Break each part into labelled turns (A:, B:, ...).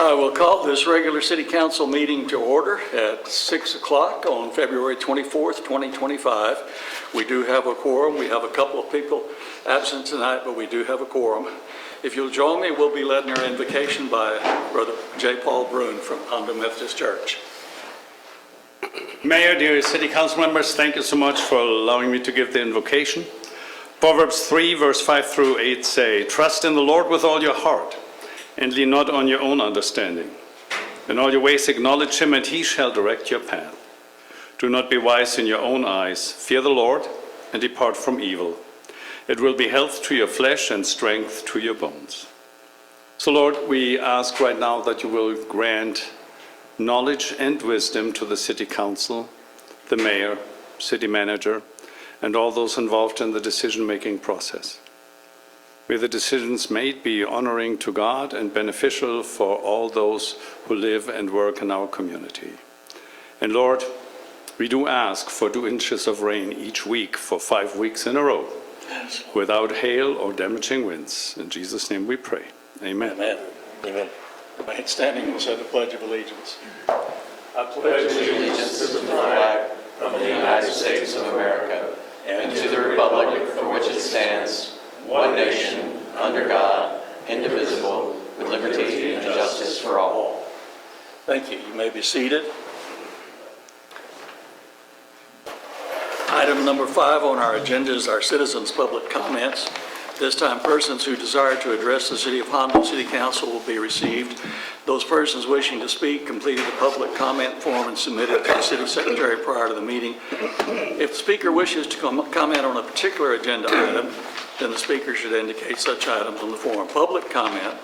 A: I will call this regular City Council meeting to order at 6 o'clock on February 24th, 2025. We do have a quorum. We have a couple of people absent tonight, but we do have a quorum. If you'll join me, we'll be led in our invocation by Brother J. Paul Brune from Hondo Methodist Church.
B: Mayor, dear City Council members, thank you so much for allowing me to give the invocation. Proverbs 3, verse 5 through 8 say, "Trust in the Lord with all your heart, and lean not on your own understanding. In all your ways acknowledge him, and he shall direct your path. Do not be wise in your own eyes. Fear the Lord, and depart from evil. It will be health to your flesh and strength to your bones." So, Lord, we ask right now that you will grant knowledge and wisdom to the City Council, the Mayor, City Manager, and all those involved in the decision-making process. May the decisions made be honoring to God and beneficial for all those who live and work in our community. And Lord, we do ask for 2 inches of rain each week for 5 weeks in a row, without hail or damaging winds. In Jesus' name we pray. Amen.
A: Amen. Amen. Remain standing, we'll say the Pledge of Allegiance. I pledge
C: allegiance to the flag of the United States of America and to the republic for which it stands, one nation, under God, indivisible, with liberty and justice for all.
A: Thank you. You may be seated. Item number 5 on our agenda is our citizens' public comments. This time, persons who desire to address the City of Hondo City Council will be received. Those persons wishing to speak completed the public comment form and submitted to the City Secretary prior to the meeting. If the speaker wishes to comment on a particular agenda item, then the speaker should indicate such items on the form. Public comment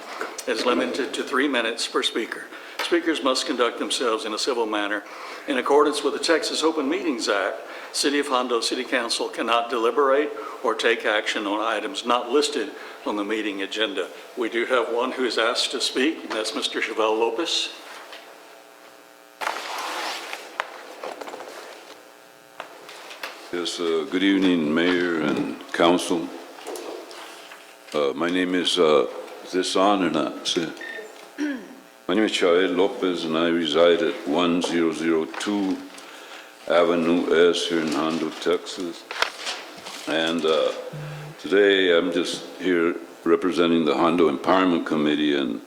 A: is limited to 3 minutes per speaker. Speakers must conduct themselves in a civil manner. In accordance with the Texas Open Meetings Act, City of Hondo City Council cannot deliberate or take action on items not listed on the meeting agenda. We do have one who is asked to speak, and that's Mr. Chevelle Lopez.
D: Yes, good evening, Mayor and Council. My name is, this on or not? My name is Chevelle Lopez, and I reside at 1002 Avenue S here in Hondo, Texas. And today I'm just here representing the Hondo Empowerment Committee, and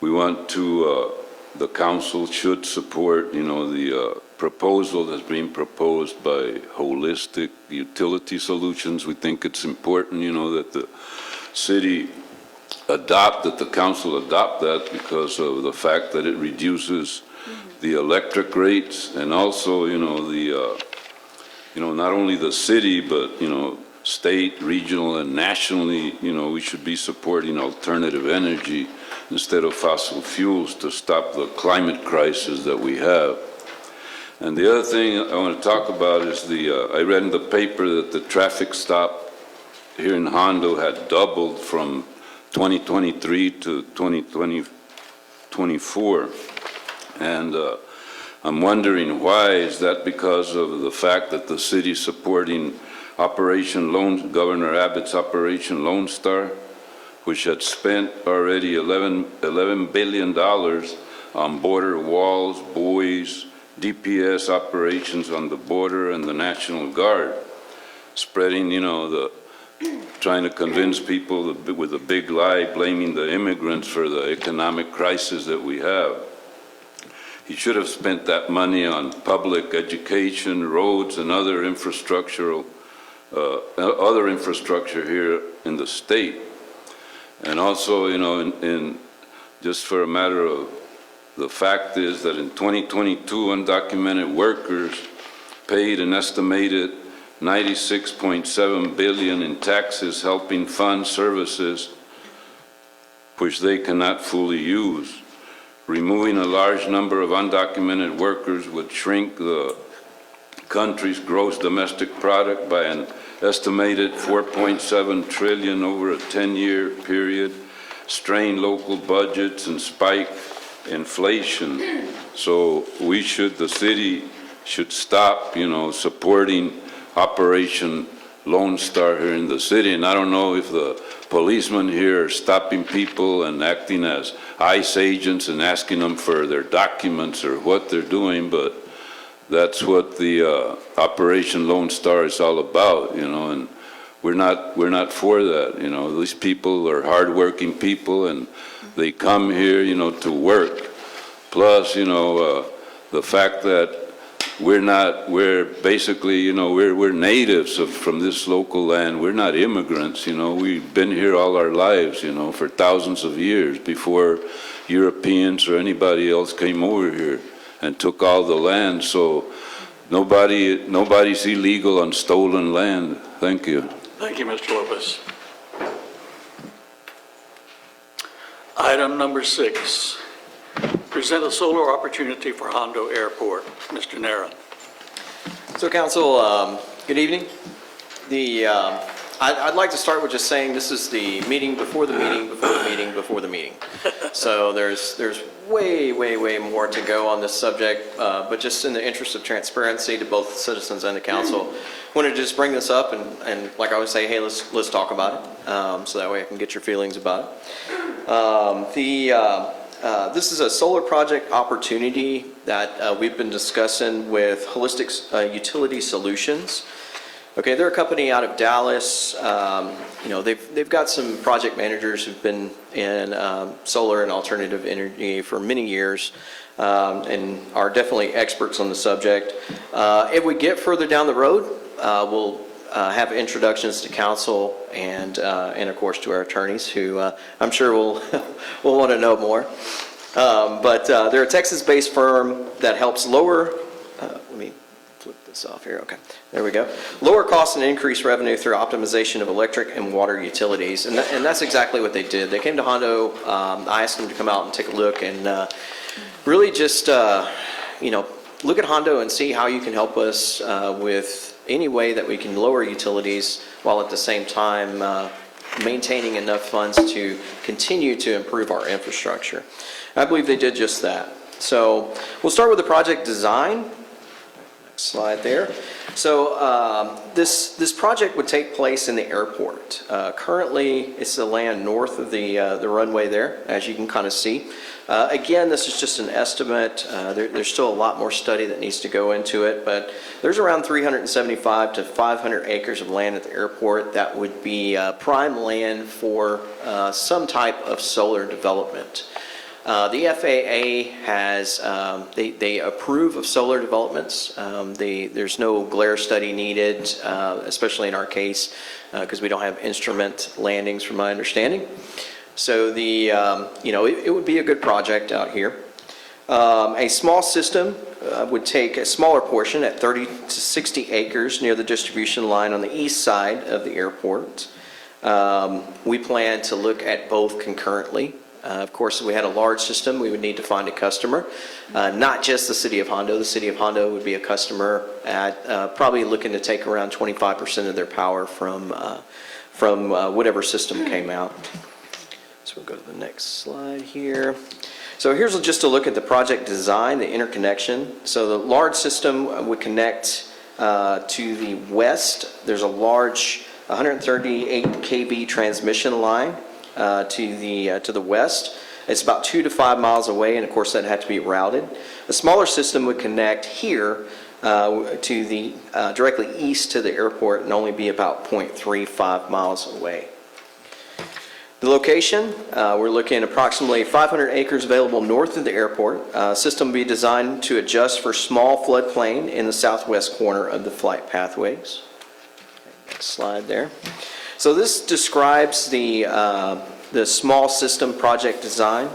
D: we want to, the council should support, the proposal that's being proposed by Holistic Utility Solutions. We think it's important, that the city that the council adopt that because of the fact that it reduces the electric rates, and also, not only the city, but, state, regional, and nationally, we should be supporting alternative energy instead of fossil fuels to stop the climate crisis that we have. And the other thing I want to talk about is I read in the paper that the traffic stop here in Hondo had doubled from 2023 to 2024. And I'm wondering why. Is that because of the fact that the city's supporting Governor Abbott's Operation Lone Star, which had spent already $11 billion on border walls, buoys, DPS operations on the border, and the National Guard, spreading, trying to convince people with a big lie, blaming the immigrants for the economic crisis that we have. He should have spent that money on public education, roads, and other infrastructure here in the state. And also, just for a matter of, the fact is that in 2022, undocumented workers paid an estimated $96.7 billion in taxes, helping fund services which they cannot fully use. Removing a large number of undocumented workers would shrink the country's gross domestic product by an estimated $4.7 trillion over a 10-year period, strain local budgets, and spike inflation. So the city should stop, supporting Operation Lone Star here in the city, and I don't know if the policemen here are stopping people and acting as ICE agents and asking them for their documents or what they're doing, but that's what the Operation Lone Star is all about, and we're not for that, These people are hardworking people, and they come here, to work. Plus, the fact that we're basically, we're natives from this local land. We're not immigrants, We've been here all our lives, for thousands of years before Europeans or anybody else came over here and took all the land. So nobody's illegal on stolen land. Thank you.
A: Thank you, Mr. Lopez. Item number 6, present a solar opportunity for Hondo Airport. Mr. Nara.
E: So Council, good evening. I'd like to start with just saying this is the meeting before the meeting before the meeting before the meeting. So there's way more to go on this subject, but just in the interest of transparency to both the citizens and the council, I wanted to just bring this up and like I would say, hey, let's talk about it, so that way I can get your feelings about it. This is a solar project opportunity that we've been discussing with Holistic Utility Solutions. Okay, they're a company out of Dallas. They've got some project managers who've been in solar and alternative energy for many years, and are definitely experts on the subject. If we get further down the road, we'll have introductions to council and of course to our attorneys, who I'm sure will want to know more. But they're a Texas-based firm that helps lower. Let me flip this off here. Okay, there we go. Lower costs and increase revenue through optimization of electric and water utilities, and that's exactly what they did. They came to Hondo. I asked them to come out and take a look and really just look at Hondo and see how you can help us with any way that we can lower utilities while at the same time maintaining enough funds to continue to improve our infrastructure. I believe they did just that. So we'll start with the project design. Next slide there. So this project would take place in the airport. Currently, it's the land north of the runway there, as you can kind of see. Again, this is just an estimate. There's still a lot more study that needs to go into it, but there's around 375 to 500 acres of land at the airport that would be prime land for some type of solar development. The FAA has, they approve of solar developments. There's no glare study needed, especially in our case, because we don't have instrument landings from my understanding. So it would be a good project out here. A small system would take a smaller portion at 30 to 60 acres near the distribution line on the east side of the airport. We plan to look at both concurrently. Of course, if we had a large system, we would need to find a customer, not just the City of Hondo. The City of Hondo would be a customer at probably looking to take around 25% of their power from whatever system came out. So we'll go to the next slide here. So here's just a look at the project design, the interconnection. So the large system would connect to the west. There's a large 138 kV transmission line to the west. It's about 2 to 5 miles away, and of course that had to be routed. A smaller system would connect here to the directly east to the airport and only be about 0.35 miles away. The location, we're looking at approximately 500 acres available north of the airport. System will be designed to adjust for small floodplain in the southwest corner of the flight pathways. Next slide there. So this describes the small system project design.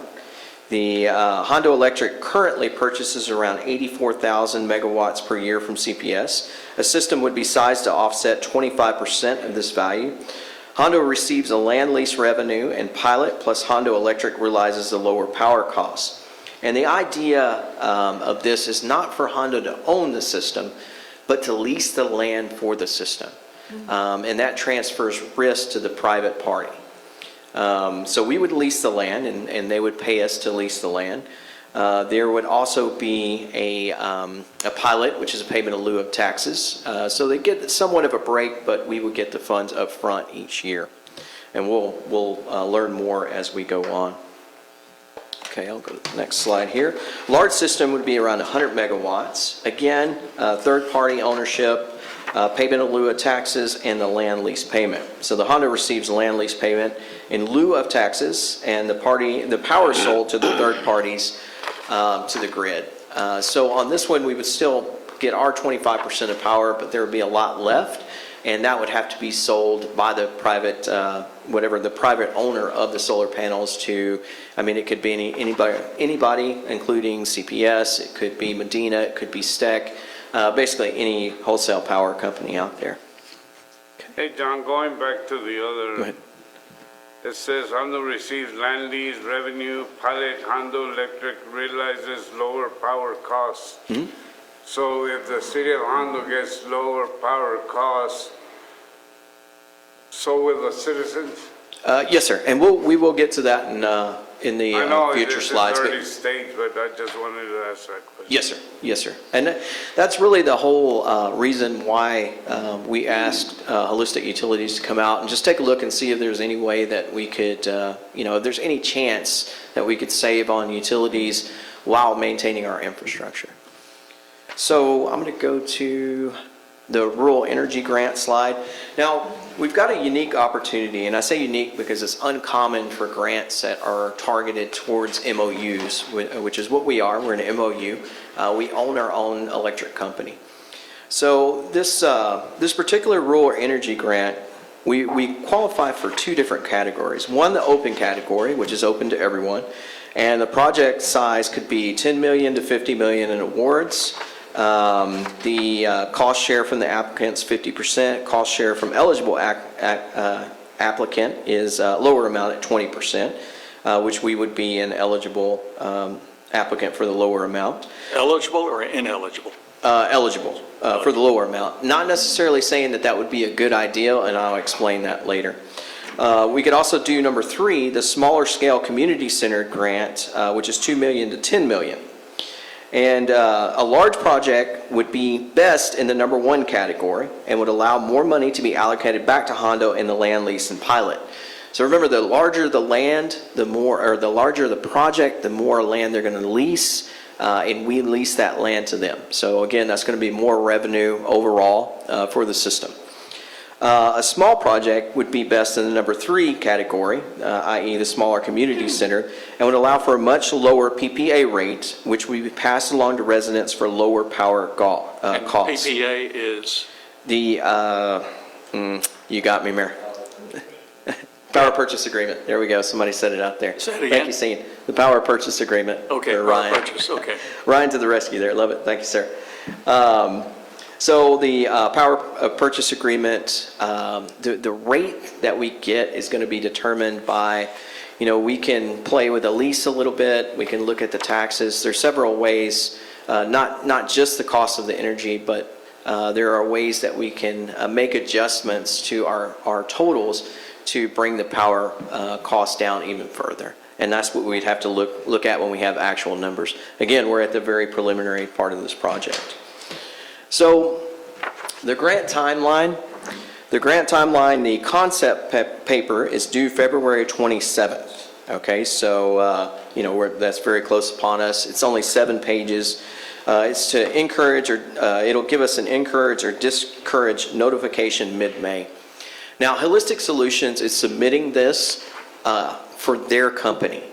E: The Hondo Electric currently purchases around 84,000 megawatts per year from CPS. A system would be sized to offset 25% of this value. Hondo receives a land lease revenue and pilot, plus Hondo Electric realizes the lower power costs. And the idea of this is not for Hondo to own the system, but to lease the land for the system. And that transfers risk to the private party. So we would lease the land, and they would pay us to lease the land. There would also be a pilot, which is a payment in lieu of taxes. So they get somewhat of a break, but we would get the funds up front each year. And we'll learn more as we go on. Okay, I'll go to the next slide here. Large system would be around 100 megawatts. Again, third-party ownership, payment in lieu of taxes, and the land lease payment. So the Honda receives land lease payment in lieu of taxes, and the power is sold to the third parties to the grid. So on this one, we would still get our 25% of power, but there would be a lot left, and that would have to be sold by the private, whatever the private owner of the solar panels to, I mean, it could be anybody, including CPS, it could be Medina, it could be STEC, basically any wholesale power company out there.
F: Hey, John, going back to the
E: Go
F: other,
E: ahead.
F: it says Hondo receives land lease revenue, pilot Hondo Electric realizes lower power costs. So if the city of Hondo gets lower power costs, so will the citizens?
E: Yes, sir, and we will get to that in the
F: I know
E: future
F: it's
E: slides. but-
F: early stage, but I just wanted to ask that question.
E: Yes, sir. Yes, sir. And that's really the whole reason why we asked Holistic Utilities to come out and just take a look and see if there's any way that we could, if there's any chance that we could save on utilities while maintaining our infrastructure. So I'm going to go to the Rural Energy Grant slide. Now, we've got a unique opportunity, and I say unique because it's uncommon for grants that are targeted towards MOUs, which is what we are. We're an MOU. We own our own electric company. So this particular Rural Energy Grant, we qualify for two different categories. One, the open category, which is open to everyone, and the project size could be $10 million to $50 million in awards. The cost share from the applicant's 50%. Cost share from eligible applicant is a lower amount at 20%, which we would be an eligible applicant for the lower amount.
A: Eligible or ineligible?
E: Eligible for the lower amount. Not necessarily saying that that would be a good idea, and I'll explain that later. We could also do number 3, the smaller scale community-centered grant, which is $2 million to $10 million. And a large project would be best in the number 1 category and would allow more money to be allocated back to Hondo in the land lease and pilot. So remember, the larger the land, the larger the project, the more land they're going to lease, and we lease that land to them. So again, that's going to be more revenue overall for the system. A small project would be best in the number 3 category, i.e. the smaller community center, and would allow for a much lower PPA rate, which would be passed along to residents for lower power
A: And
E: costs.
A: PPA is,
E: You got me, Mayor. Power purchase agreement. There we go. Somebody said it out there.
A: Say it
E: Thank
A: again.
E: you, Sean. The power purchase agreement.
A: okay,
E: for
A: power
E: Ryan.
A: purchase, okay.
E: Ryan to the rescue there. Love it. Thank you, sir. So the power purchase agreement, the rate that we get is going to be determined by, we can play with the lease a little bit. We can look at the taxes. There's several ways, not just the cost of the energy, but there are ways that we can make adjustments to our totals to bring the power cost down even further. And that's what we'd have to look at when we have actual numbers. Again, we're at the very preliminary part of this project. So the grant timeline, the concept paper is due February 27th. Okay, so, that's very close upon us. It's only 7 pages. It's to encourage it'll give us an encourage or discourage notification mid-May. Now, Holistic Solutions is submitting this for their company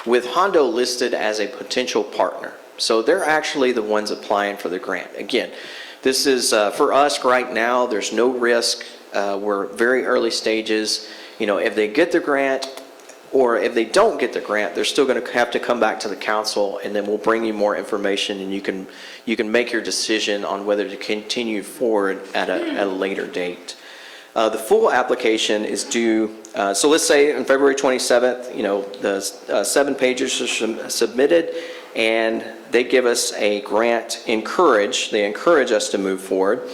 E: with Hondo listed as a potential partner. So they're actually the ones applying for the grant. Again, this is for us right now, there's no risk. We're very early stages. If they get the grant or if they don't get the grant, they're still going to have to come back to the council, and then we'll bring you more information, and you can make your decision on whether to continue forward at a later date. The full application is due, so let's say on February 27th, the 7 pages are submitted, and they give us a grant they encourage us to move forward.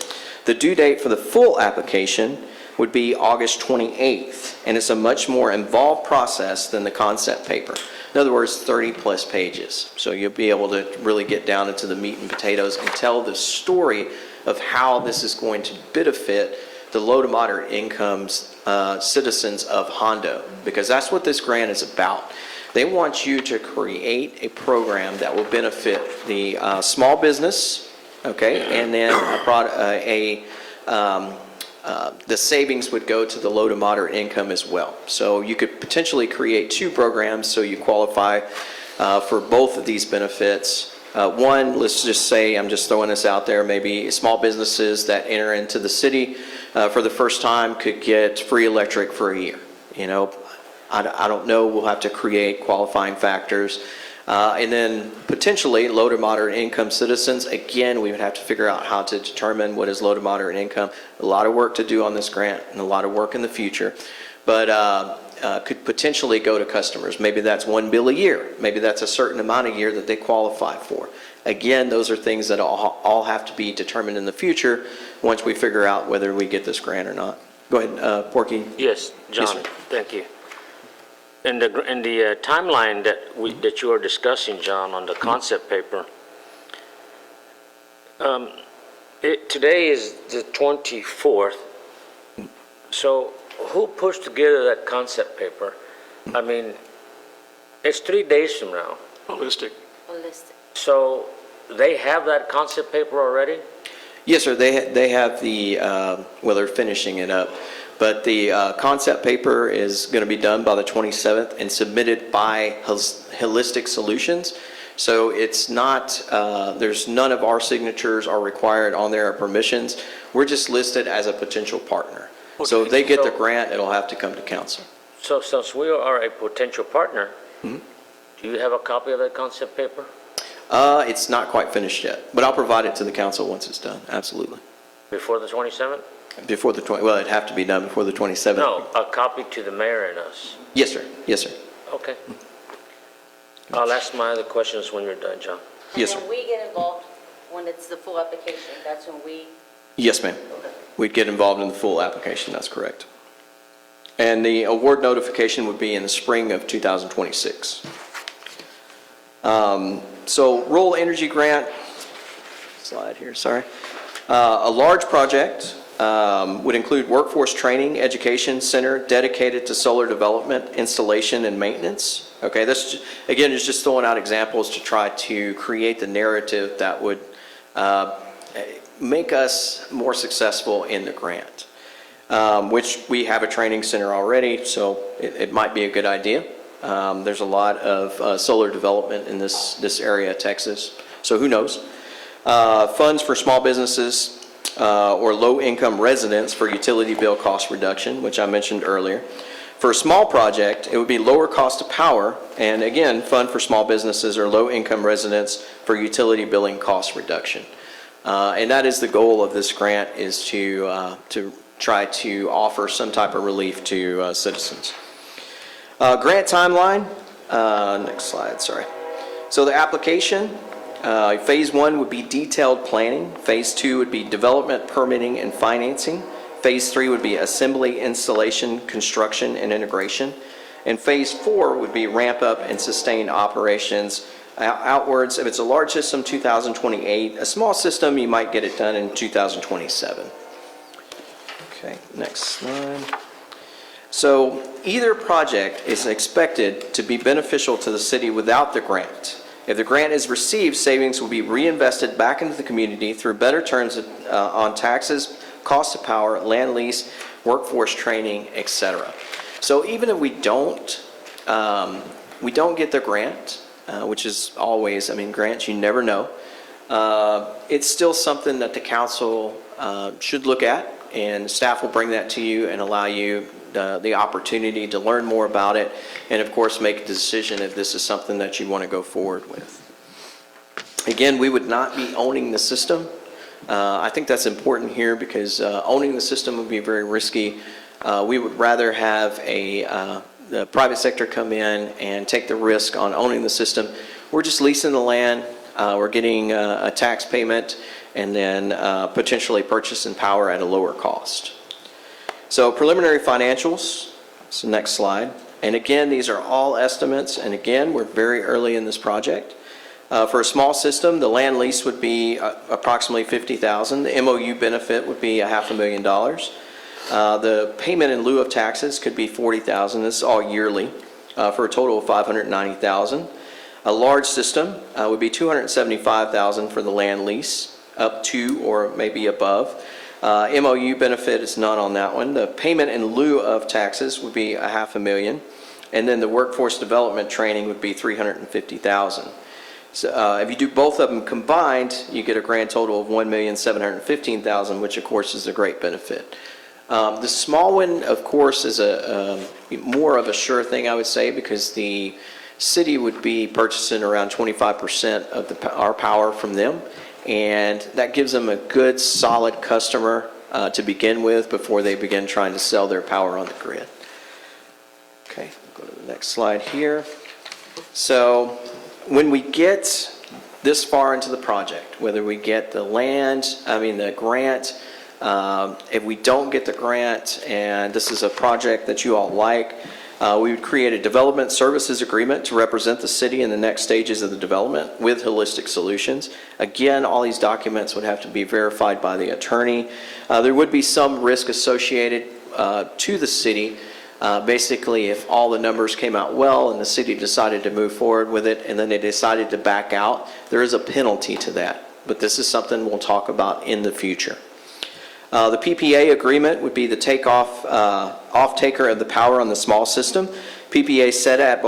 E: The due date for the full application would be August 28th, and it's a much more involved process than the concept paper. In other words, 30-plus pages. So you'll be able to really get down into the meat and potatoes and tell the story of how this is going to benefit the low to moderate incomes citizens of Hondo, because that's what this grant is about. They want you to create a program that will benefit the small business, okay, and then the savings would go to the low to moderate income as well. So you could potentially create two programs so you qualify for both of these benefits. One, let's just say, I'm just throwing this out there, maybe small businesses that enter into the city for the first time could get free electric for a year. You know, I don't know, we'll have to create qualifying factors. And then potentially low to moderate income citizens, again, we would have to figure out how to determine what is low to moderate income. A lot of work to do on this grant and a lot of work in the future, but could potentially go to customers. Maybe that's one bill a year. Maybe that's a certain amount a year that they qualify for. Again, those are things that all have to be determined in the future once we figure out whether we get this grant or not. Go ahead, Porky.
G: Yes, John,
E: Yes, sir.
G: thank you. In the timeline that you are discussing, John, on the concept paper, today is the 24th. So who pushed together that concept paper? I mean, it's 3 days from now.
A: Holistic.
G: So they have that concept paper already?
E: Yes, sir. They have the, well, they're finishing it up. But the concept paper is going to be done by the 27th and submitted by Holistic Solutions. So it's not, there's none of our signatures are required on there or permissions. We're just listed as a potential partner. So if they get the grant, it'll have to come to council.
G: So since we are a potential partner, do you have a copy of that concept paper?
E: It's not quite finished yet, but I'll provide it to the council once it's done. Absolutely.
G: Before the 27th?
E: Before the well, it'd have to be done before the 27th.
G: No, a copy to the mayor and us.
E: Yes, sir. Yes, sir.
G: Okay. I'll ask my other questions when you're done, John.
E: Yes, sir.
H: And then we get involved when it's the full application, that's when we,
E: Yes, ma'am. We'd get involved in the full application, that's correct. And the award notification would be in the spring of 2026. So Rural Energy Grant, slide here, sorry. A large project would include workforce training, education center dedicated to solar development, installation, and maintenance. Okay, this, again, is just throwing out examples to try to create the narrative that would make us more successful in the grant, which we have a training center already, so it might be a good idea. There's a lot of solar development in this area of Texas, so who knows. Funds for small businesses or low-income residents for utility bill cost reduction, which I mentioned earlier. For a small project, it would be lower cost of power, and again, fund for small businesses or low-income residents for utility billing cost reduction. And that is the goal of this grant, is to try to offer some type of relief to citizens. Grant timeline, next slide, sorry. So the application, phase 1 would be detailed planning. Phase 2 would be development, permitting, and financing. Phase 3 would be assembly, installation, construction, and integration. And phase 4 would be ramp up and sustained operations outwards. If it's a large system, 2028. A small system, you might get it done in 2027. Okay, next slide. So either project is expected to be beneficial to the city without the grant. If the grant is received, savings will be reinvested back into the community through better terms on taxes, cost of power, land lease, workforce training, etc. So even if we don't get the grant, which is always, I mean, grants, you never know, it's still something that the council should look at, and staff will bring that to you and allow you the opportunity to learn more about it, and of course make a decision if this is something that you want to go forward with. Again, we would not be owning the system. I think that's important here, because owning the system would be very risky. We would rather have the private sector come in and take the risk on owning the system. We're just leasing the land, we're getting a tax payment, and then potentially purchasing power at a lower cost. So preliminary financials, that's the next slide. And again, these are all estimates, and again, we're very early in this project. For a small system, the land lease would be approximately $50,000. The MOU benefit would be $500,000. The payment in lieu of taxes could be $40,000. This is all yearly, for a total of $590,000. A large system would be $275,000 for the land lease, up to or maybe above. MOU benefit is none on that one. The payment in lieu of taxes would be $500,000, and then the workforce development training would be $350,000. So if you do both of them combined, you get a grand total of $1,715,000, which of course is a great benefit. The small one, of course, is a more of a sure thing, I would say, because the city would be purchasing around 25% of our power from them, and that gives them a good, solid customer to begin with before they begin trying to sell their power on the grid. Okay, go to the next slide here. So when we get this far into the project, whether we get the grant, if we don't get the grant, and this is a project that you all like, we would create a development services agreement to represent the city in the next stages of the development with Holistic Solutions. Again, all these documents would have to be verified by the attorney. There would be some risk associated to the city. Basically, if all the numbers came out well and the city decided to move forward with it and then they decided to back out, there is a penalty to that. But this is something we'll talk about in the future. The PPA agreement would be the off-taker of the power on the small system. PPA set at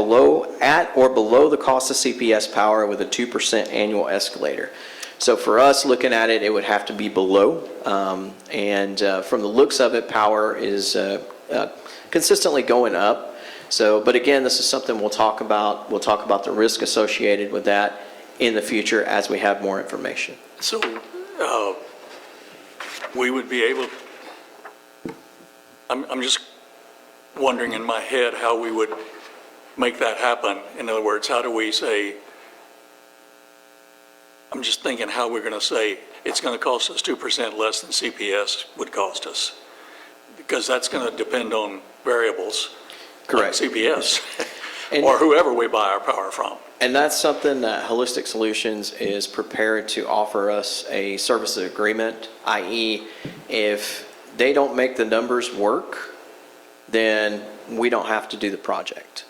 E: or below the cost of CPS power with a 2% annual escalator. So for us, looking at it, it would have to be below. From the looks of it, power is consistently going up. So, but again, this is something we'll talk about. We'll talk about the risk associated with that in the future as we have more information.
A: So we would be able, I'm just wondering in my head how we would make that happen. In other words, how do we say, I'm just thinking how we're going to say it's going to cost us 2% less than CPS would cost us. Because that's going to depend on variables.
E: Correct.
A: Like CPS,
E: And-
A: or whoever we buy our power from.
E: And that's something that Holistic Solutions is prepared to offer us a services agreement, i.e. if they don't make the numbers work, then we don't have to do the project.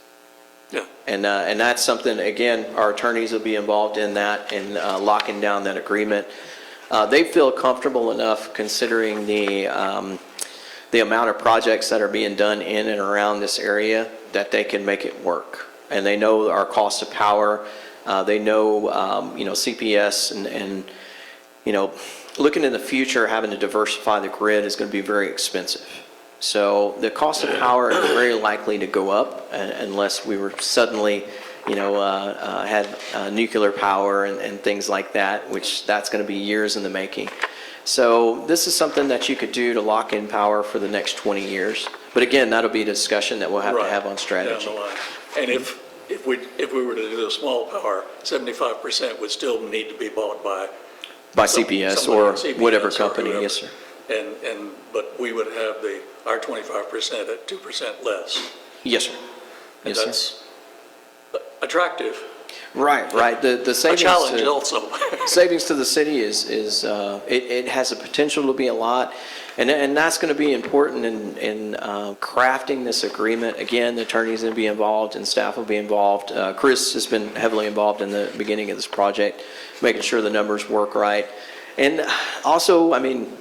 A: Yeah.
E: And that's something, again, our attorneys will be involved in that and locking down that agreement. They feel comfortable enough considering the amount of projects that are being done in and around this area that they can make it work. And they know our cost of power. They know, CPS and looking in the future, having to diversify the grid is going to be very expensive. So the cost of power is very likely to go up unless we were suddenly, had nuclear power and things like that, which that's going to be years in the making. So this is something that you could do to lock in power for the next 20 years. But again, that'll be a discussion that we'll have to have on strategy.
A: Down the line. And if we were to do the small power, 75% would still need to be bought by
E: CPS
A: somebody
E: or
A: at CPS
E: whatever
A: or
E: company,
A: whoever.
E: yes, sir.
A: But we would have our 25% at 2% less.
E: Yes, sir.
A: And
E: Yes, sir.
A: that's attractive.
E: Right. The
A: A
E: savings.
A: challenge also.
E: Savings to the city it has the potential to be a lot, and that's going to be important in crafting this agreement. Again, the attorney's going to be involved and staff will be involved. Chris has been heavily involved in the beginning of this project, making sure the numbers work right. And also,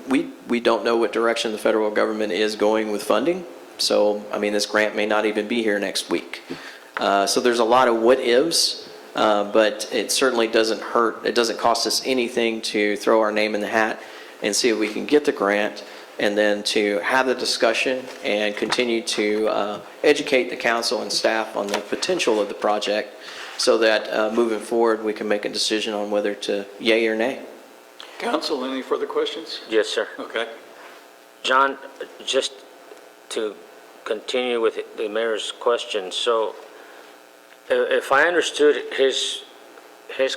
E: we don't know what direction the federal government is going with funding. So, this grant may not even be here next week. So there's a lot of what ifs. But it certainly doesn't hurt. It doesn't cost us anything to throw our name in the hat and see if we can get the grant, and then to have the discussion and continue to educate the council and staff on the potential of the project so that moving forward we can make a decision on whether to yay or nay.
A: Council, any further questions?
G: Yes, sir.
A: Okay.
G: John, just to continue with the mayor's question, so if I understood his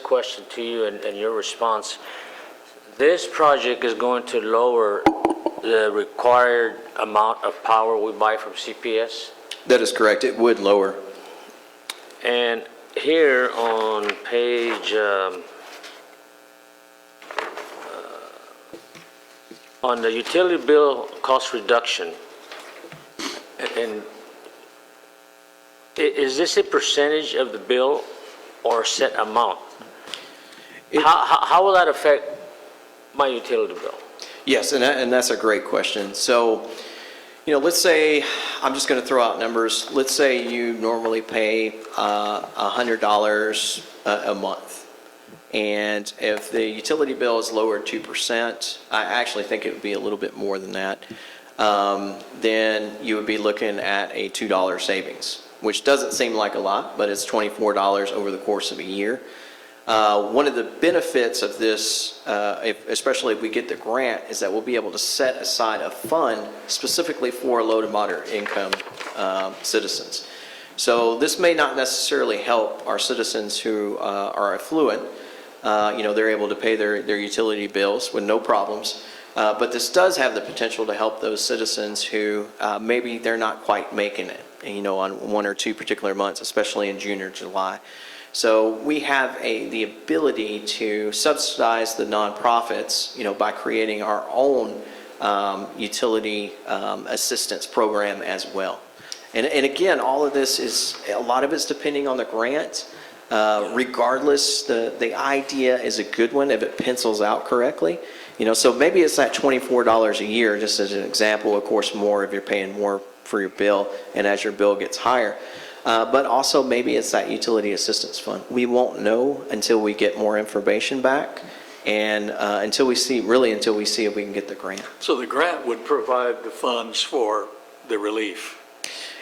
G: question to you and your response, this project is going to lower the required amount of power we buy from CPS?
E: That is correct. It would lower.
G: And here on page, on the utility bill cost reduction, and is this a percentage of the bill or a set amount? How will that affect my utility bill?
E: Yes, and that's a great question. So, let's say, I'm just going to throw out numbers. Let's say you normally pay $100 a month. And if the utility bill is lowered 2%, I actually think it would be a little bit more than that, then you would be looking at a $2 savings, which doesn't seem like a lot, but it's $24 over the course of a year. One of the benefits of this, especially if we get the grant, is that we'll be able to set aside a fund specifically for low to moderate income citizens. So this may not necessarily help our citizens who are affluent. They're able to pay their utility bills with no problems. But this does have the potential to help those citizens who maybe they're not quite making it, on one or two particular months, especially in June or July. So we have the ability to subsidize the nonprofits, by creating our own utility assistance program as well. And again, all of this a lot of it's depending on the grant. Regardless, the idea is a good one if it pencils out correctly. So maybe it's that $24 a year, just as an example. Of course, more if you're paying more for your bill and as your bill gets higher. But also maybe it's that utility assistance fund. We won't know until we get more information back and until we see if we can get the grant.
A: So the grant would provide the funds for the relief?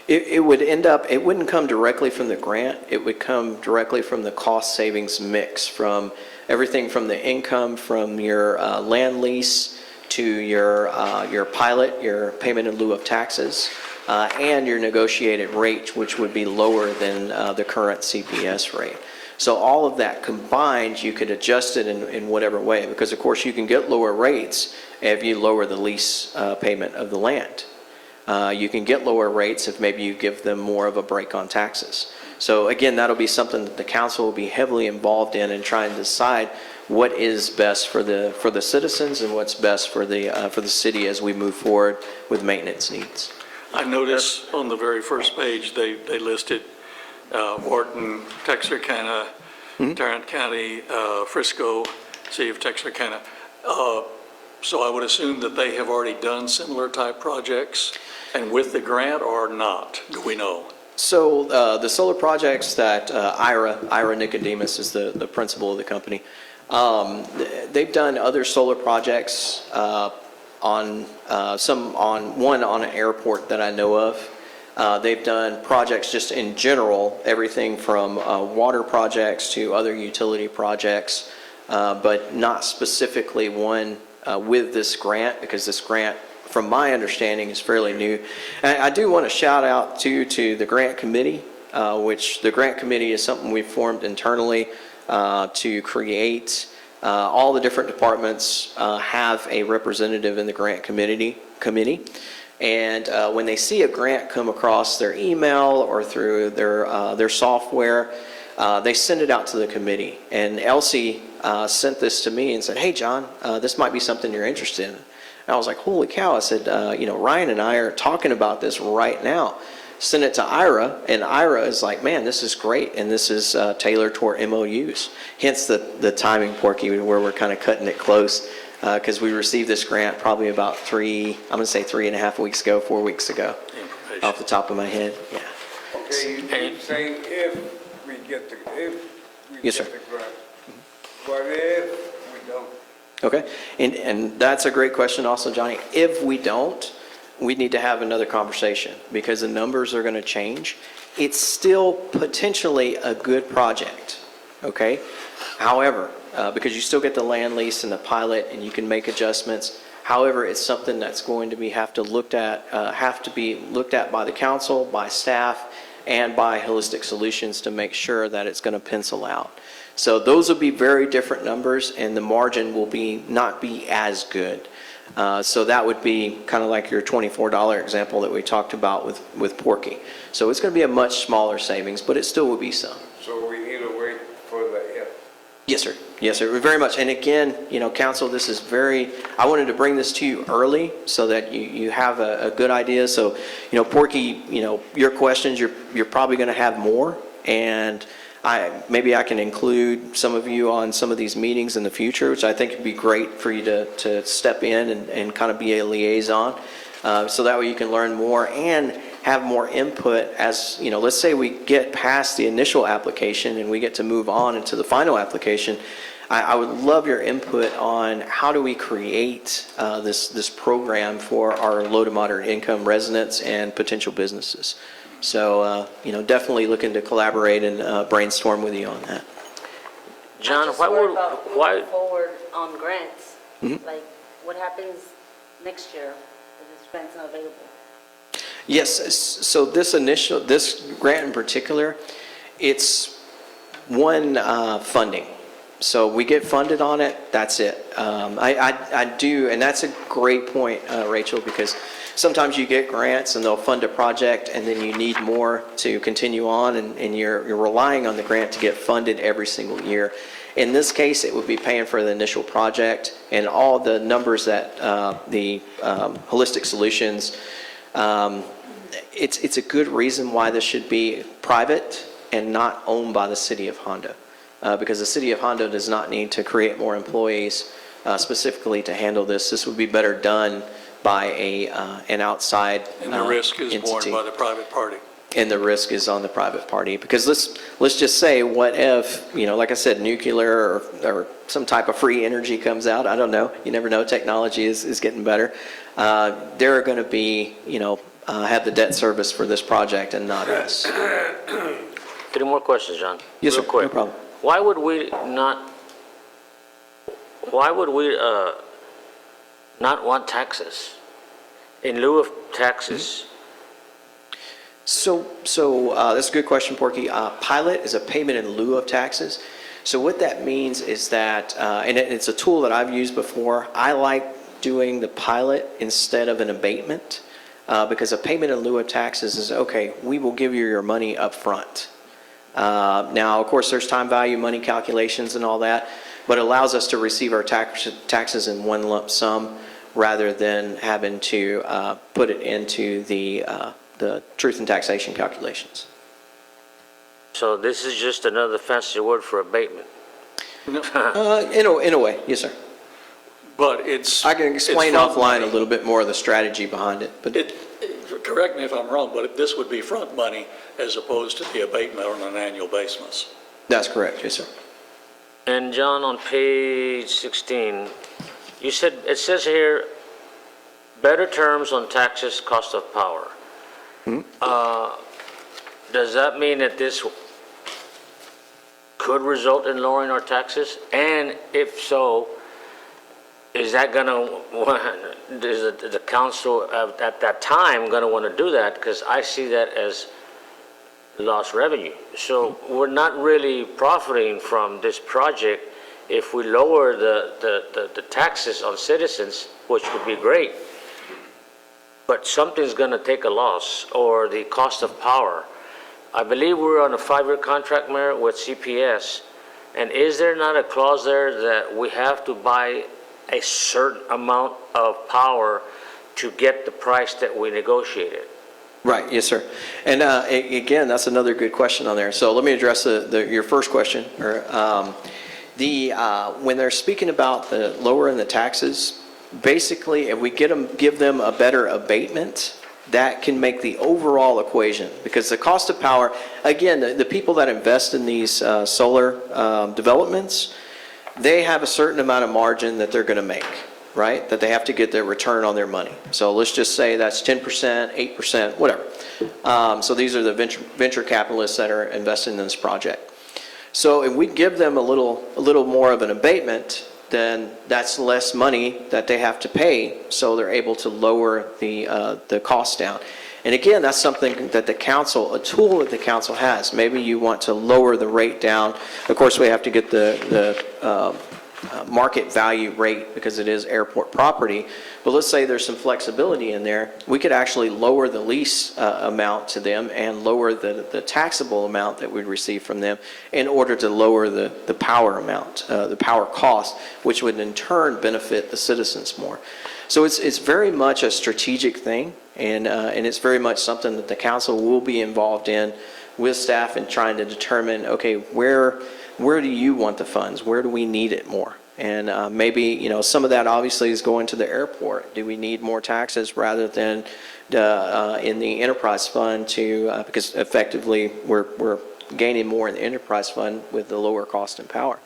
E: It wouldn't come directly from the grant. It would come directly from the cost savings mix, from everything from the income from your land lease to your pilot, your payment in lieu of taxes, and your negotiated rate, which would be lower than the current CPS rate. So all of that combined, you could adjust it in whatever way, because of course you can get lower rates if you lower the lease payment of the land. You can get lower rates if maybe you give them more of a break on taxes. So again, that'll be something that the council will be heavily involved in trying to decide what is best for the citizens and what's best for the city as we move forward with maintenance needs.
A: I noticed on the very first page, they listed Wharton, Texarkana, Tarrant County, Frisco, City of Texarkana. So I would assume that they have already done similar type projects and with the grant or not? Do we know?
E: So the solar projects that Ira Nicodemus is the principal of the company. They've done other solar projects on an airport that I know of. They've done projects just in general, everything from water projects to other utility projects, but not specifically one with this grant, because this grant, from my understanding, is fairly new. And I do want to shout out to the grant committee, which the grant committee is something we've formed internally to create. All the different departments have a representative in the grant committee. And when they see a grant come across their email or through their software, they send it out to the committee. And Elsie sent this to me and said, "Hey, John, this might be something you're interested in." And I was like, "Holy cow!" I said, "Ryan and I are talking about this right now." Send it to Ira, and Ira is like, "Man, this is great, and this is tailored toward MOUs." Hence the timing, Porky, where we're kind of cutting it close, because we received this grant probably about 3.5 weeks ago, 4 weeks ago, off the top of my head. Yeah.
F: Okay, you're saying if we get the
E: Yes, sir.
F: grant. What if we don't?
E: Okay, and that's a great question also, Johnny. If we don't, we need to have another conversation, because the numbers are going to change. It's still potentially a good project, okay? However, because you still get the land lease and the pilot, and you can make adjustments. However, it's something that's going to have to be looked at by the council, by staff, and by Holistic Solutions to make sure that it's going to pencil out. So those will be very different numbers, and the margin will not be as good. So that would be kind of like your $24 example that we talked about with Porky. So it's going to be a much smaller savings, but it still will be some.
F: So we need to wait for the if.
E: Yes, sir. Yes, sir. Very much. And again, council, this is I wanted to bring this to you early so that you have a good idea. So, Porky, your questions, you're probably going to have more. And maybe I can include some of you on some of these meetings in the future, which I think would be great for you to step in and kind of be a liaison. So that way you can learn more and have more input as, let's say we get past the initial application and we get to move on into the final application. I would love your input on how do we create this program for our low to moderate income residents and potential businesses. So, definitely looking to collaborate and brainstorm with you on that.
G: John,
H: Just
G: why
H: worry
G: would,
H: about
G: why,
H: moving forward on grants.
E: Mhm.
H: Like, what happens next year if this grant's not available?
E: Yes, so this grant in particular, it's one funding. So we get funded on it, that's it. I do, and that's a great point, Rachel, because sometimes you get grants and they'll fund a project and then you need more to continue on and you're relying on the grant to get funded every single year. In this case, it would be paying for the initial project and all the numbers that the Holistic Solutions, it's a good reason why this should be private and not owned by the city of Hondo. Because the city of Hondo does not need to create more employees specifically to handle this. This would be better done by an outside
A: And the risk is borne
E: entity.
A: by the private party.
E: And the risk is on the private party. Because let's just say, what if, like I said, nuclear or some type of free energy comes out? I don't know. You never know. Technology is getting better. They're going to be, have the debt service for this project and not us.
G: any more questions, John?
E: Yes, sir.
G: Real quick.
E: No problem.
G: Why would we not want taxes in lieu of taxes?
E: So that's a good question, Porky. Pilot is a payment in lieu of taxes. So what that means is that, and it's a tool that I've used before, I like doing the pilot instead of an abatement, because a payment in lieu of taxes is, okay, we will give you your money up front. Now, of course, there's time value, money calculations and all that, but it allows us to receive our taxes in one lump sum rather than having to put it into the truth and taxation calculations.
G: So this is just another fancy word for abatement.
E: In a way, yes, sir.
A: But it's...
E: I can explain
A: it's front
E: offline a
A: money.
E: little bit more of the strategy behind it, but
A: Correct me if I'm wrong, but this would be front money as opposed to the abatement on an annual basis.
E: that's correct, yes, sir.
G: And John, on page 16, you said, it says here, better terms on taxes, cost of power. Does that mean that this could result in lowering our taxes? And if so, is that going to, is the council at that time going to want to do that? Because I see that as lost revenue. So we're not really profiting from this project if we lower the taxes on citizens, which would be great. But something's going to take a loss, or the cost of power. I believe we're on a 5-year contract, Mayor, with CPS. And is there not a clause there that we have to buy a certain amount of power to get the price that we negotiated?
E: Right, yes, sir. And again, that's another good question on there. So let me address your first question. When they're speaking about the lowering the taxes, basically, if we give them a better abatement, that can make the overall equation. Because the cost of power, again, the people that invest in these solar developments, they have a certain amount of margin that they're going to make, right? That they have to get their return on their money. So let's just say that's 10%, 8%, whatever. So these are the venture capitalists that are investing in this project. So if we give them a little more of an abatement, then that's less money that they have to pay, so they're able to lower the cost down. And again, that's something that a tool that the council has. Maybe you want to lower the rate down. Of course, we have to get the market value rate because it is airport property. But let's say there's some flexibility in there. We could actually lower the lease amount to them and lower the taxable amount that we'd receive from them in order to lower the power amount, the power cost, which would in turn benefit the citizens more. So it's very much a strategic thing, and it's very much something that the council will be involved in with staff in trying to determine, okay, where do you want the funds? Where do we need it more? And maybe, you know, some of that obviously is going to the airport. Do we need more taxes rather than in the enterprise fund to, because effectively we're gaining more in the enterprise fund with the lower cost and power.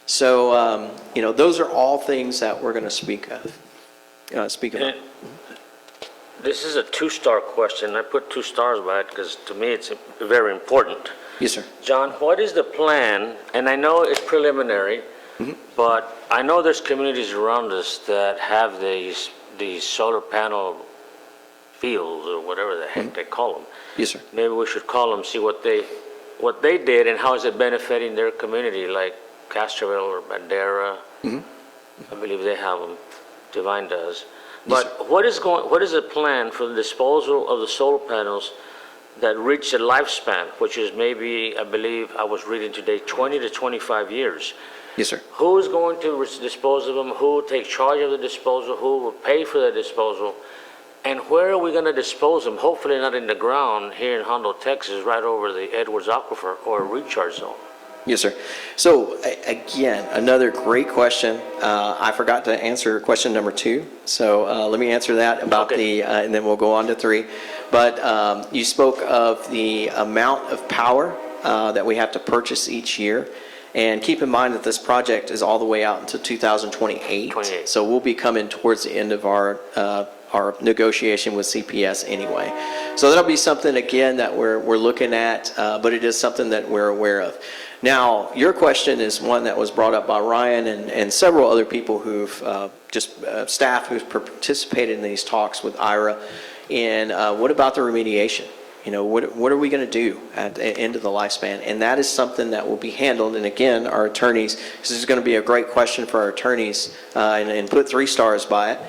E: So, you know, those are all things that we're going to speak about.
G: This is a 2-star question. I put 2 stars by it because to me it's very important.
E: Yes, sir.
G: John, what is the plan? And I know it's preliminary, but I know there's communities around us that have these solar panel fields or whatever the heck they call them.
E: Yes, sir.
G: Maybe we should call them, see what they did and how is it benefiting their community, like Castroville or Bandera. I believe they have them. Divine does. But what is the plan for the disposal of the solar panels that reach a lifespan, which is maybe, I believe, I was reading today, 20 to 25 years?
E: Yes, sir.
G: Who is going to dispose of them? Who will take charge of the disposal? Who will pay for the disposal? And where are we going to dispose them? Hopefully not in the ground here in Hondo, Texas, right over the Edwards Aquifer or a recharge zone.
E: Yes, sir. So again, another great question. I forgot to answer question number 2. So let me answer that about and then we'll go on to 3. But you spoke of the amount of power that we have to purchase each year. And keep in mind that this project is all the way out until 2028. So we'll be coming towards the end of our negotiation with CPS anyway. So that'll be something, again, that we're looking at, but it is something that we're aware of. Now, your question is one that was brought up by Ryan and several other people who've staff who've participated in these talks with IRA. And what about the remediation? You know, what are we going to do at the end of the lifespan? And that is something that will be handled. And again, our attorneys, this is going to be a great question for our attorneys, and put 3 stars by it.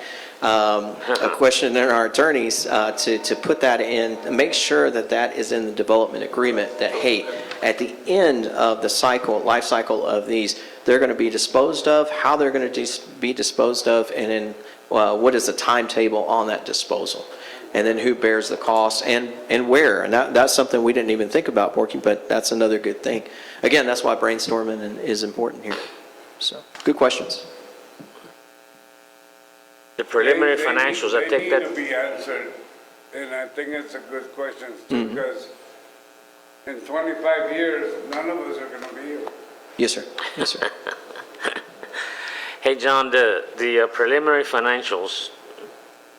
E: A question in our attorneys to put that in, make sure that that is in the development agreement, that, hey, at the end of the life cycle of these, they're going to be disposed of, how they're going to be disposed of, and then what is the timetable on that disposal. And then who bears the cost and where. And that's something we didn't even think about, Porky, but that's another good thing. Again, that's why brainstorming is important here. So, good questions.
G: The preliminary financials, I take
F: They need
G: that.
F: to be answered, and I think it's a good question, too, because in 25 years, none of us are going to be here.
E: Yes, sir. Yes, sir.
G: Hey, John, the preliminary financials,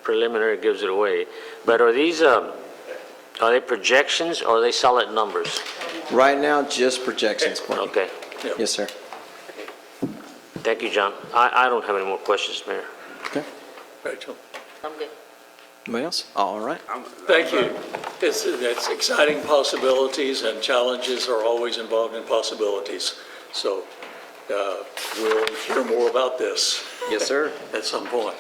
G: preliminary gives it away, but are these, are they projections or are they solid numbers?
E: Right now, just projections, Porky.
G: Okay.
E: Yes, sir.
G: Thank you, John. I don't have any more questions, Mayor.
E: Okay.
A: Rachel?
H: I'm good.
E: Anybody else? All right.
A: Thank you. It's exciting possibilities, and challenges are always involved in possibilities. So we'll hear more about this
E: Yes, sir.
A: at some point.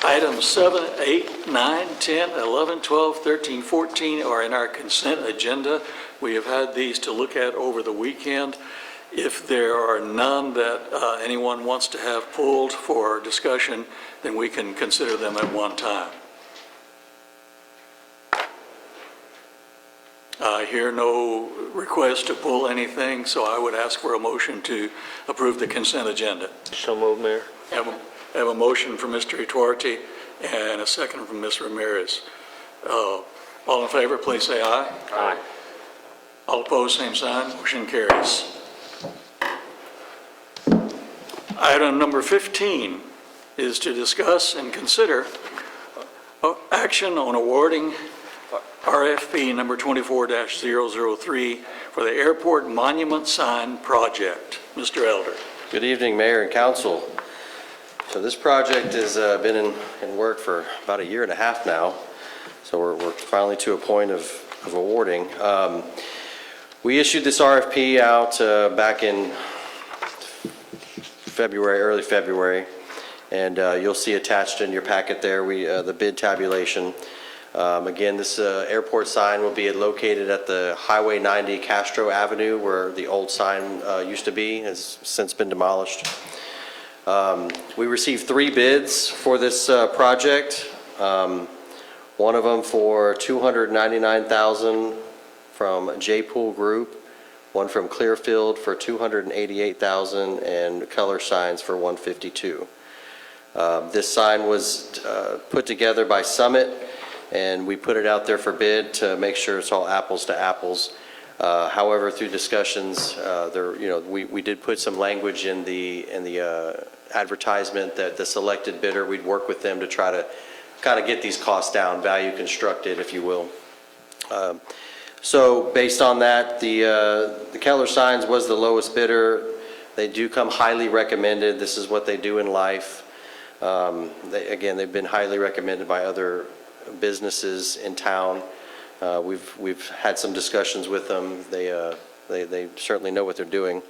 A: Items 7, 8, 9, 10, 11, 12, 13, 14 are in our consent agenda. We have had these to look at over the weekend. If there are none that anyone wants to have pulled for discussion, then we can consider them at one time. I hear no request to pull anything, so I would ask for a motion to approve the consent agenda.
G: So move, Mayor.
A: I have a motion from Mr. Ituarte and a second from Ms. Ramirez. All in favor, please say aye.
G: Aye.
A: All opposed, same sign. Motion carries. Item number 15 is to discuss and consider action on awarding RFP number 24-003 for the Airport Monument Sign Project. Mr. Elder.
I: Good evening, Mayor and Council. So this project has been in work for about a year and a half now. So we're finally to a point of awarding. We issued this RFP out back in February, early February, and you'll see attached in your packet there, the bid tabulation. Again, this airport sign will be located at the Highway 90 Castro Avenue, where the old sign used to be, has since been demolished. We received 3 bids for this project. One of them for $299,000 from J-Pool Group, one from Clearfield for $288,000, and Color Signs for $152,000. This sign was put together by Summit, and we put it out there for bid to make sure it's all apples to apples. However, through discussions, we did put some language in the advertisement that the selected bidder, we'd work with them to try to kind of get these costs down, value constructed, if you will. So based on that, the Keller Signs was the lowest bidder. They do come highly recommended. This is what they do in life. Again, they've been highly recommended by other businesses in town. We've had some discussions with them. They certainly know what they're doing.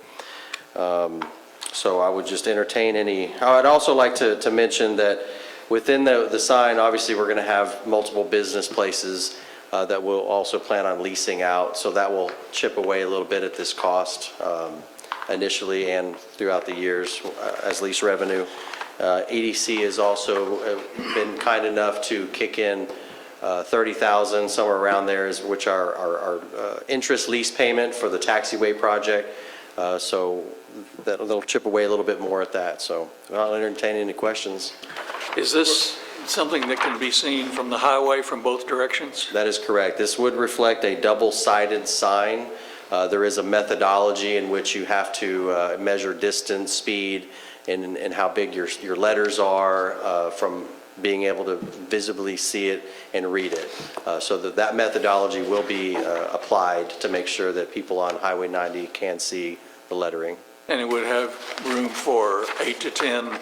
I: So I would just entertain any. I'd also like to mention that within the sign, obviously, we're going to have multiple business places that we'll also plan on leasing out. So that will chip away a little bit at this cost initially and throughout the years as lease revenue. EDC has also been kind enough to kick in $30,000, somewhere around there, which are our interest lease payment for the taxiway project. So that'll chip away a little bit more at that. So I'll entertain any questions.
A: Is this something that can be seen from the highway from both directions?
I: That is correct. This would reflect a double-sided sign. There is a methodology in which you have to measure distance, speed, and how big your letters are from being able to visibly see it and read it. So that methodology will be applied to make sure that people on Highway 90 can see the lettering.
A: And it would have room for 8 to 10,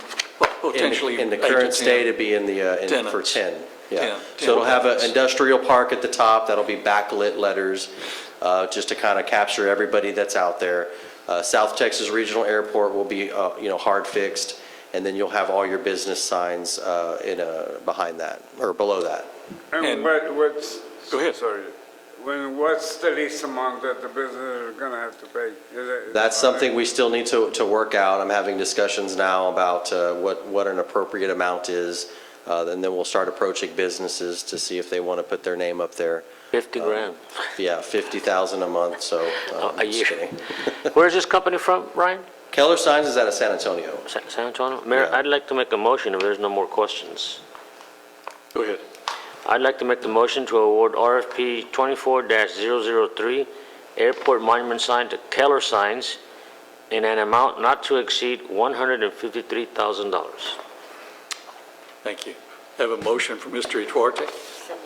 A: potentially
I: In the
A: 8 to
I: current
A: 10
I: state, it'd be for
A: tenants.
I: 10. Yeah.
A: 10
I: So it'll have an
A: tenants.
I: industrial park at the top. That'll be backlit letters, just to kind of capture everybody that's out there. South Texas Regional Airport will be, hard fixed, and then you'll have all your business signs behind that, or below that.
F: And
A: And-
F: what's,
A: Go ahead.
F: sorry, what's the least amount that the business is gonna have to pay?
I: That's something we still need to work out. I'm having discussions now about what an appropriate amount is, and then we'll start approaching businesses to see if they want to put their name up there.
G: 50 grand
I: Yeah, $50,000 a month, so.
G: a
I: just
G: year.
I: kidding.
G: Where's this company from, Ryan?
I: Keller Signs is out of San Antonio.
G: San Antonio? Mayor,
I: Yeah.
G: I'd like to make a motion if there's no more questions.
A: Go ahead.
G: I'd like to make the motion to award RFP 24-003 Airport Monument Sign to Keller Signs in an amount not to exceed $153,000.
A: Thank you. I have a motion from Mr. Duarte
H: Second.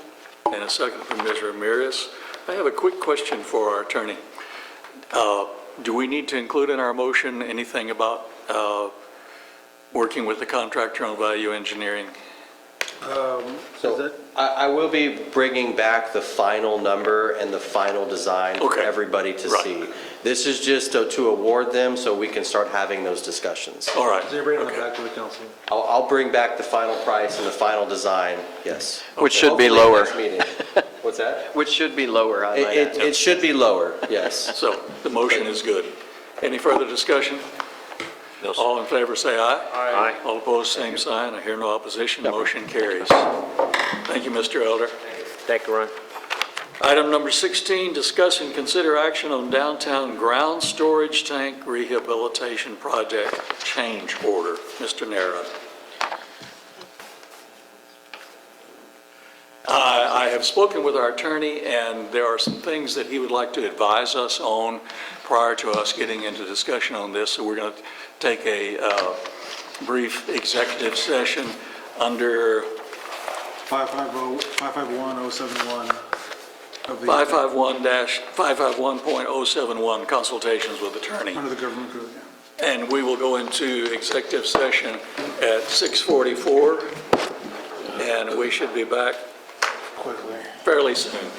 A: and a second from Ms. Ramirez. I have a quick question for our attorney. Do we need to include in our motion anything about working with the contractor on value engineering?
I: So I will be bringing back the final number and the final design for
A: Okay.
I: everybody to
A: Right.
I: see. This is just to award them so we can start having those discussions.
A: All right.
J: So you're bringing
A: Okay.
J: that back to the council?
I: I'll bring back the final price and the final design, yes.
E: Which should be
I: Hopefully
E: lower.
I: next meeting. What's that?
E: Which should be lower, I might add.
I: It should be lower, yes.
A: So the motion is good. Any further discussion?
G: No, sir.
A: All in favor, say aye.
G: Aye.
A: All opposed, same sign. I hear no opposition. Motion carries. Thank you, Mr. Elder.
G: Thank you, Ryan.
A: Item number 16, discuss and consider action on downtown ground storage tank rehabilitation project change order. Mr. Nara. I have spoken with our attorney, and there are some things that he would like to advise us on prior to us getting into discussion on this. So we're going to take a brief executive session under
J: 551-071 of the...
A: 551-551.071, consultations with attorney.
J: Under the government code, yeah.
A: And we will go into executive session at 6:44, and we should be back
J: Quickly.
A: fairly soon.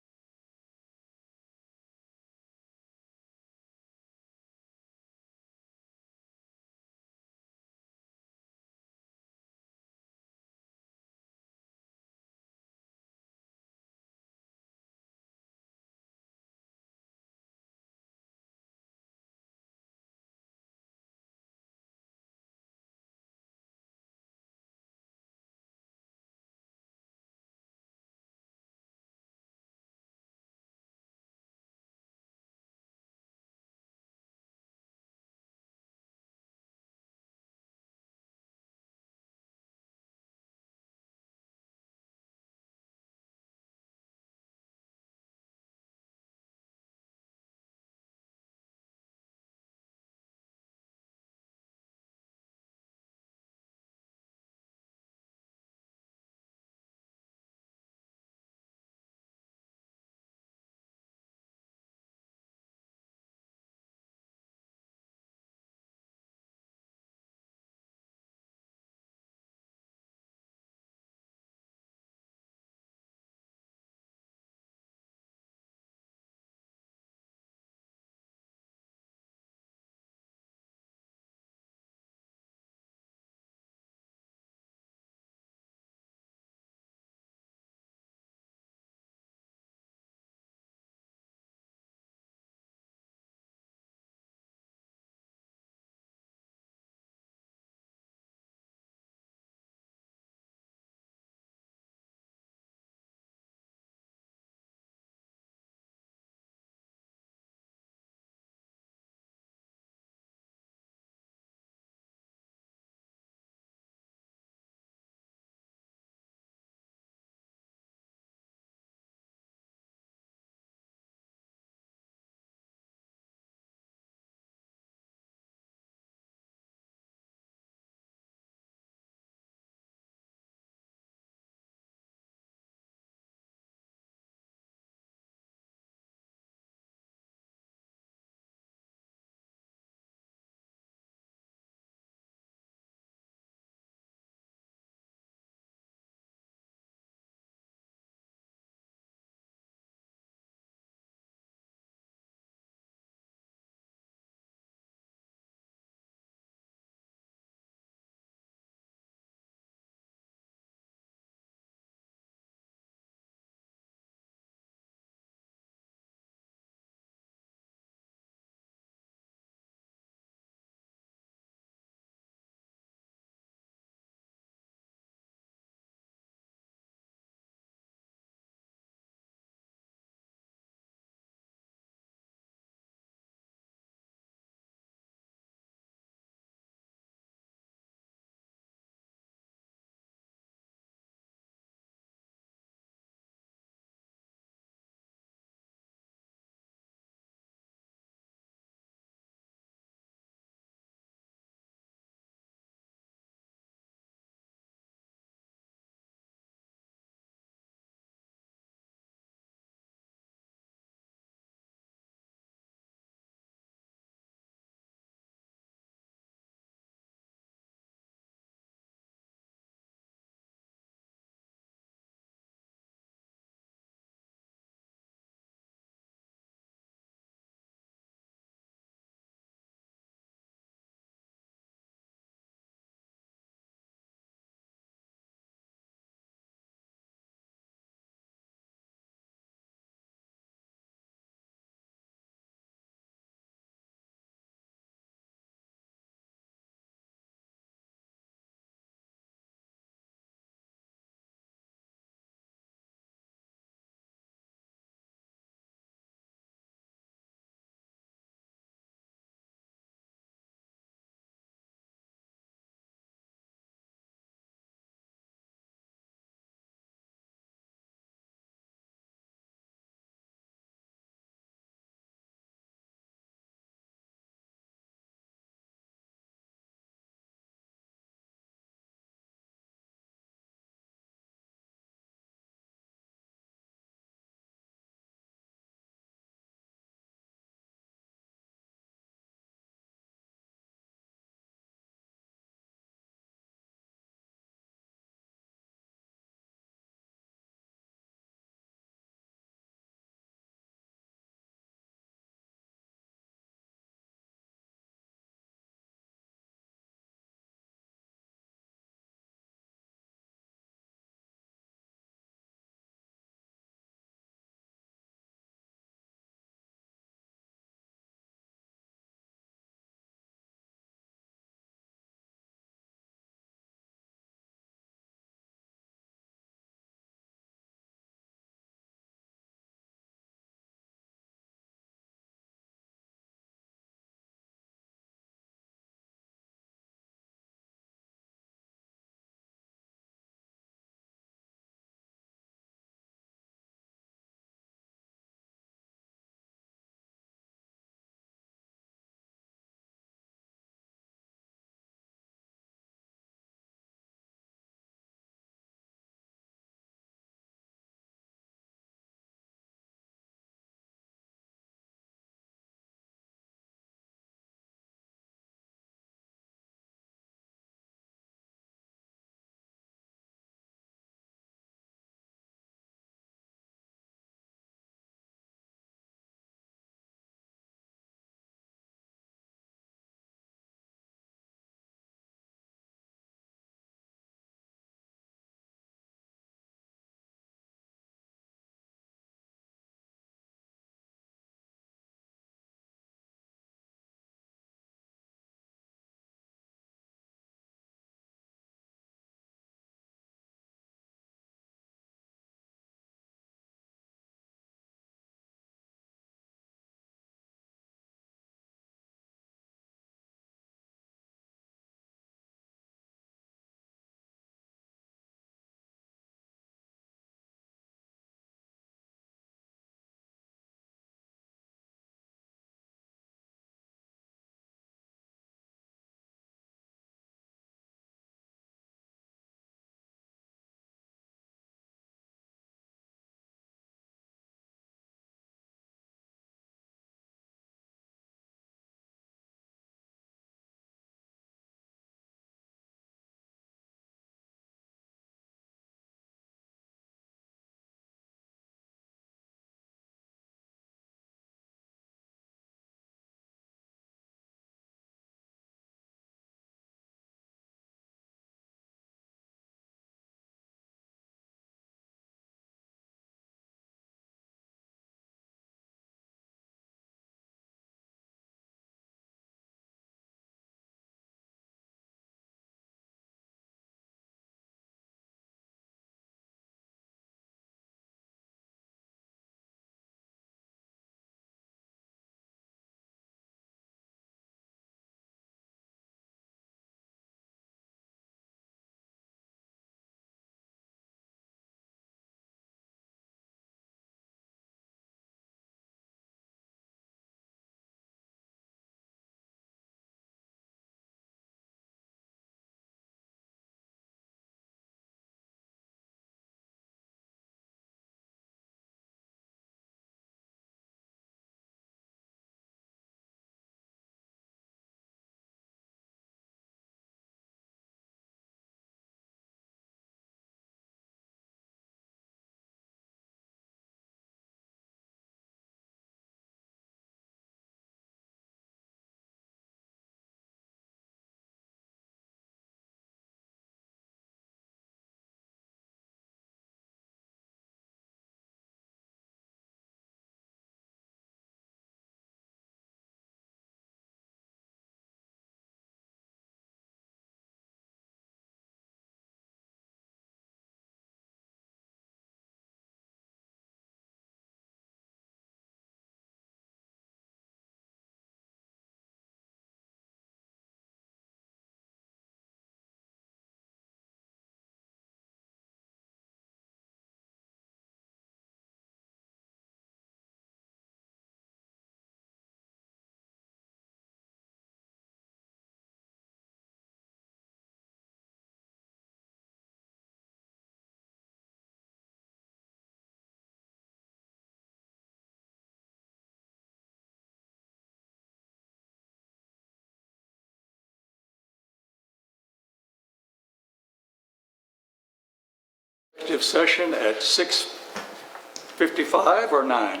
A: Executive session at 6:55 or 9?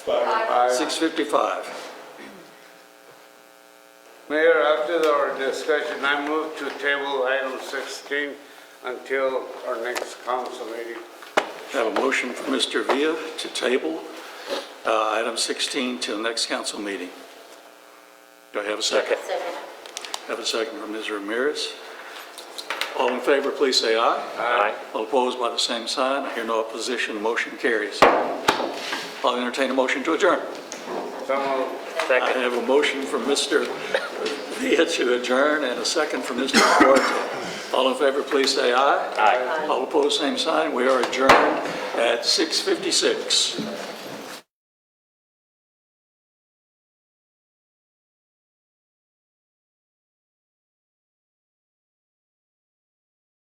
A: 6:55.
F: Mayor, after our discussion, I move to table item 16 until our next council meeting.
A: Have a motion from Mr. Villa to table item 16 till next council meeting. Do I have a second?
H: Second.
A: Have a second from Ms. Ramirez. All in favor, please say aye.
G: Aye.
A: All opposed by the same sign. I hear no opposition, motion carries. I'll entertain a motion to adjourn.
F: So moved.
A: I
G: Second.
A: have a motion from Mr. Villa to adjourn and a second from Mr. Duarte. All in favor, please say aye.
G: Aye.
A: All opposed, same sign. We are adjourned at 6:56.